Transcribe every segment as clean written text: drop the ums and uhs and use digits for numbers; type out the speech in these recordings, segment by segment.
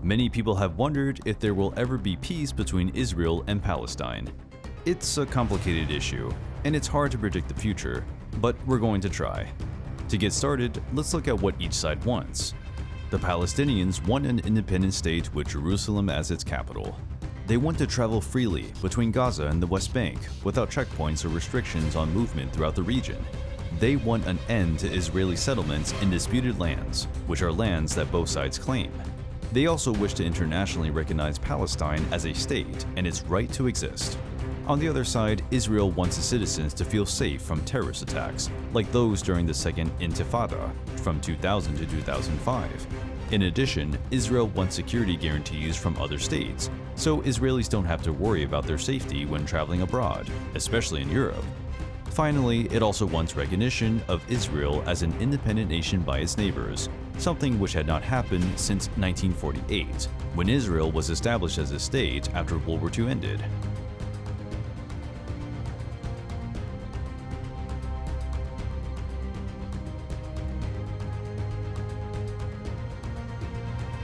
Many people have wondered if there will ever be peace between Israel and Palestine. It's a complicated issue, and it's hard to predict the future, but we're going to try. To get started, let's look at what each side wants. The Palestinians want an independent state with Jerusalem as its capital. They want to travel freely between Gaza and the West Bank without checkpoints or restrictions on movement throughout the region. They want an end to Israeli settlements in disputed lands, which are lands that both sides claim. They also wish to internationally recognize Palestine as a state and its right to exist. On the other side, Israel wants its citizens to feel safe from terrorist attacks, like those during the Second Intifada from 2000 to 2005. In addition, Israel wants security guarantees from other states, so Israelis don't have to worry about their safety when traveling abroad, especially in Europe. Finally, it also wants recognition of Israel as an independent nation by its neighbors, something which had not happened since 1948, when Israel was established as a state after World War II ended.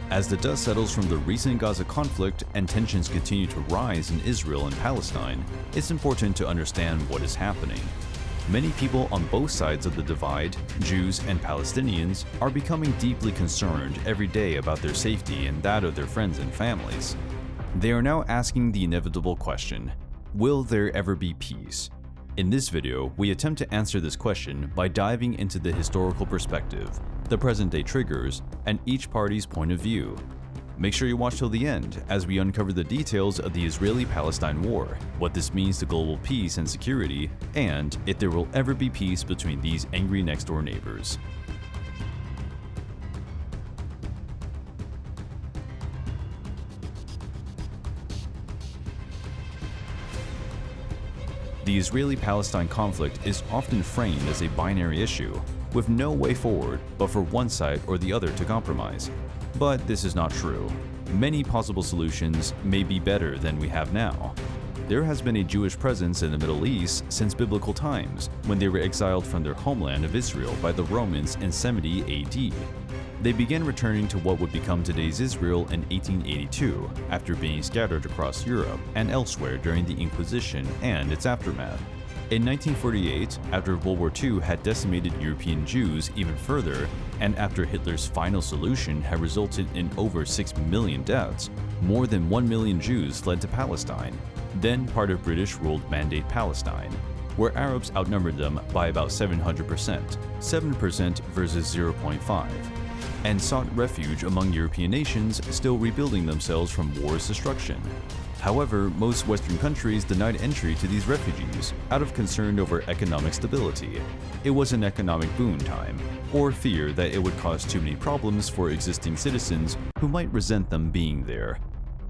As the dust settles from the recent Gaza conflict and tensions continue to rise in Israel and Palestine, it's important to understand what is happening. Many people on both sides of the divide, Jews and Palestinians, are becoming deeply concerned every day about their safety and that of their friends and families. They are now asking the inevitable question: will there ever be peace? In this video, we attempt to answer this question by diving into the historical perspective, the present-day triggers, and each party's point of view. Make sure you watch till the end as we uncover the details of the Israeli-Palestine war, what this means to global peace and security, and if there will ever be peace between these angry next-door neighbors. The Israeli-Palestine conflict is often framed as a binary issue, with no way forward but for one side or the other to compromise. But this is not true. Many possible solutions may be better than we have now. There has been a Jewish presence in the Middle East since biblical times, when they were exiled from their homeland of Israel by the Romans in 70 AD. They began returning to what would become today's Israel in 1882, after being scattered across Europe and elsewhere during the Inquisition and its aftermath. In 1948, after World War II had decimated European Jews even further, and after Hitler's final solution had resulted in over 6 million deaths, more than 1 million Jews fled to Palestine, then part of British-ruled Mandate Palestine, where Arabs outnumbered them by about 700%, 7% versus 0.5, and sought refuge among European nations still rebuilding themselves from war's destruction. However, most Western countries denied entry to these refugees out of concern over economic stability. It was an economic boom time, or fear that it would cause too many problems for existing citizens who might resent them being there.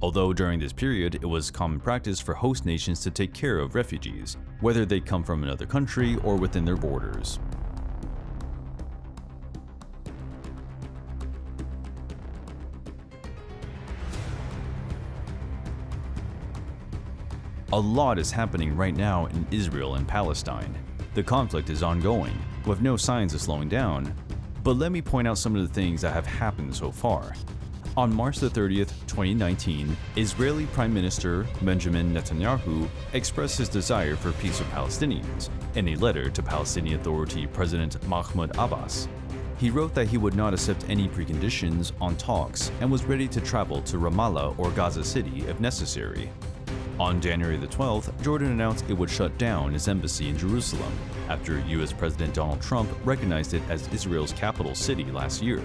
Although during this period it was common practice for host nations to take care of refugees, whether they come from another country or within their borders. A lot is happening right now in Israel and Palestine. The conflict is ongoing, with no signs of slowing down. But let me point out some of the things that have happened so far. On March 30th, 2019, Israeli Prime Minister Benjamin Netanyahu expressed his desire for peace with Palestinians in a letter to Palestinian Authority President Mahmoud Abbas. He wrote that he would not accept any preconditions on talks and was ready to travel to Ramallah or Gaza City if necessary. On January the 12th, Jordan announced it would shut down its embassy in Jerusalem after US President Donald Trump recognized it as Israel's capital city last year.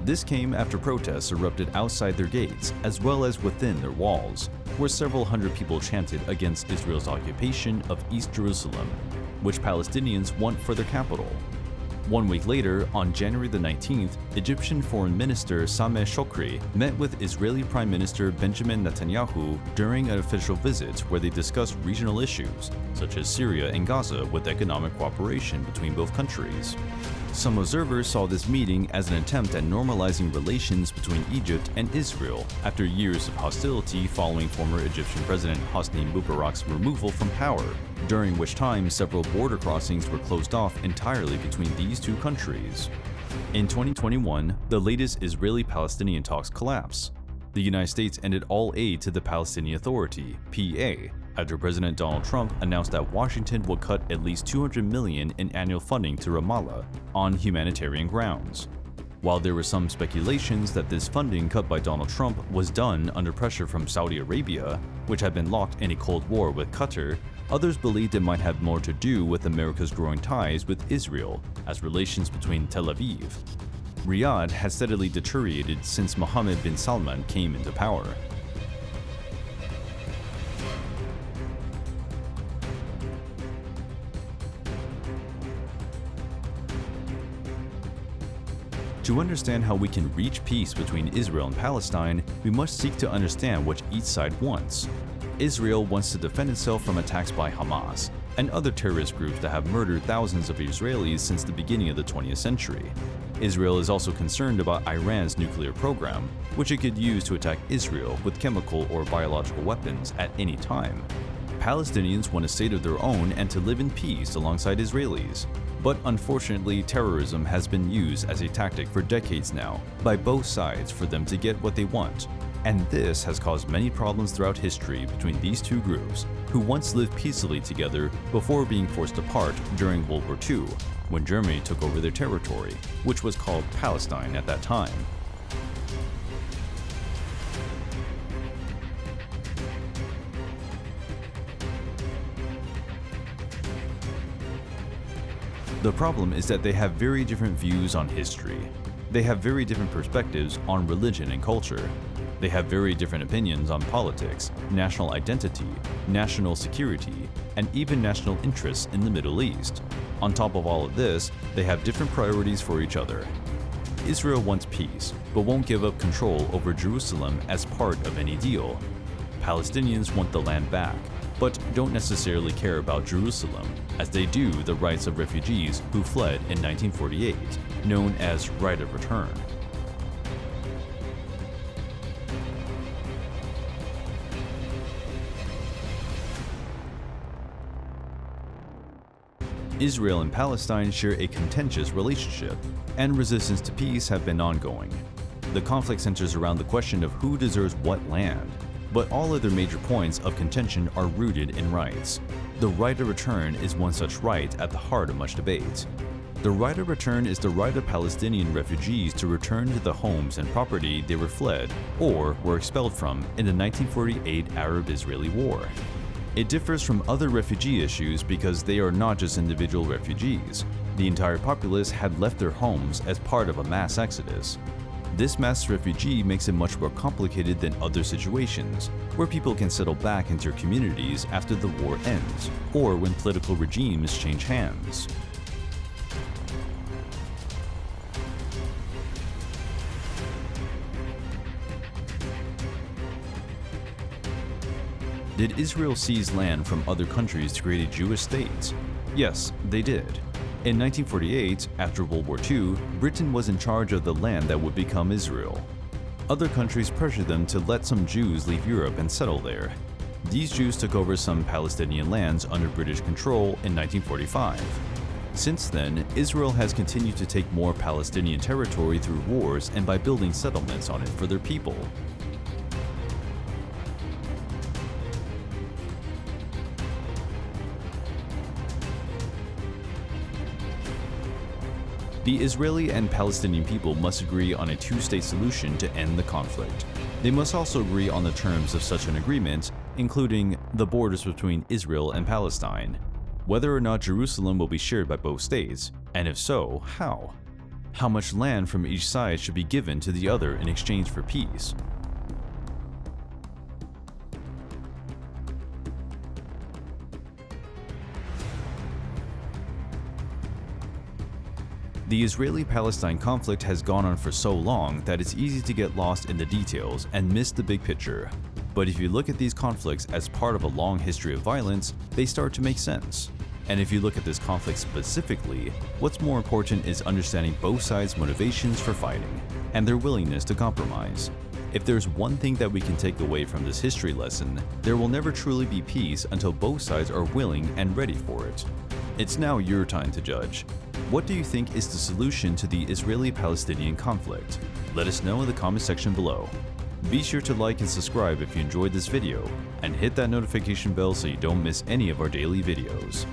This came after protests erupted outside their gates as well as within their walls, where several hundred people chanted against Israel's occupation of East Jerusalem, which Palestinians want for their capital. 1 week later, on January the 19th, Egyptian Foreign Minister Sameh Shoukry met with Israeli Prime Minister Benjamin Netanyahu during an official visit where they discussed regional issues, such as Syria and Gaza, with economic cooperation between both countries. Some observers saw this meeting as an attempt at normalizing relations between Egypt and Israel after years of hostility following former Egyptian President Hosni Mubarak's removal from power, during which time several border crossings were closed off entirely between these two countries. In 2021, the latest Israeli-Palestinian talks collapsed. the United States ended all aid to the Palestinian Authority, PA, after President Donald Trump announced that Washington would cut at least $200 million in annual funding to Ramallah on humanitarian grounds. While there were some speculations that this funding cut by Donald Trump was done under pressure from Saudi Arabia, which had been locked in a Cold War with Qatar, others believed it might have more to do with America's growing ties with Israel, as relations between Tel Aviv. Riyadh has steadily deteriorated since Mohammed bin Salman came into power. To understand how we can reach peace between Israel and Palestine, we must seek to understand what each side wants. Israel wants to defend itself from attacks by Hamas and other terrorist groups that have murdered thousands of Israelis since the beginning of the 20th century. Israel is also concerned about Iran's nuclear program, which it could use to attack Israel with chemical or biological weapons at any time. Palestinians want a state of their own and to live in peace alongside Israelis. But unfortunately, terrorism has been used as a tactic for decades now by both sides for them to get what they want. And this has caused many problems throughout history between these two groups, who once lived peacefully together before being forced apart during World War II, when Germany took over their territory, which was called Palestine at that time. The problem is that they have very different views on history. They have very different perspectives on religion and culture. They have very different opinions on politics, national identity, national security, and even national interests in the Middle East. On top of all of this, they have different priorities for each other. Israel wants peace, but won't give up control over Jerusalem as part of any deal. Palestinians want the land back, but don't necessarily care about Jerusalem, as they do the rights of refugees who fled in 1948, known as right of return. Israel and Palestine share a contentious relationship, and resistance to peace have been ongoing. The conflict centers around the question of who deserves what land, but all other major points of contention are rooted in rights. The right of return is one such right at the heart of much debate. The right of return is the right of Palestinian refugees to return to the homes and property they were fled or were expelled from in the 1948 Arab-Israeli War. It differs from other refugee issues because they are not just individual refugees. The entire populace had left their homes as part of a mass exodus. This mass refugee makes it much more complicated than other situations, where people can settle back into their communities after the war ends, or when political regimes change hands. Did Israel seize land from other countries to create a Jewish state? Yes, they did. In 1948, after World War II, Britain was in charge of the land that would become Israel. Other countries pressured them to let some Jews leave Europe and settle there. These Jews took over some Palestinian lands under British control in 1945. Since then, Israel has continued to take more Palestinian territory through wars and by building settlements on it for their people. The Israeli and Palestinian people must agree on a two-state solution to end the conflict. They must also agree on the terms of such an agreement, including the borders between Israel and Palestine, whether or not Jerusalem will be shared by both states, and if so, how? How much land from each side should be given to the other in exchange for peace? The Israeli-Palestine conflict has gone on for so long that it's easy to get lost in the details and miss the big picture. But if you look at these conflicts as part of a long history of violence, they start to make sense. And if you look at this conflict specifically, what's more important is understanding both sides' motivations for fighting and their willingness to compromise. If there's one thing that we can take away from this history lesson, there will never truly be peace until both sides are willing and ready for it. It's now your time to judge. What do you think is the solution to the Israeli-Palestinian conflict? Let us know in the comment section below. Be sure to like and subscribe if you enjoyed this video, and hit that notification bell so you don't miss any of our daily videos.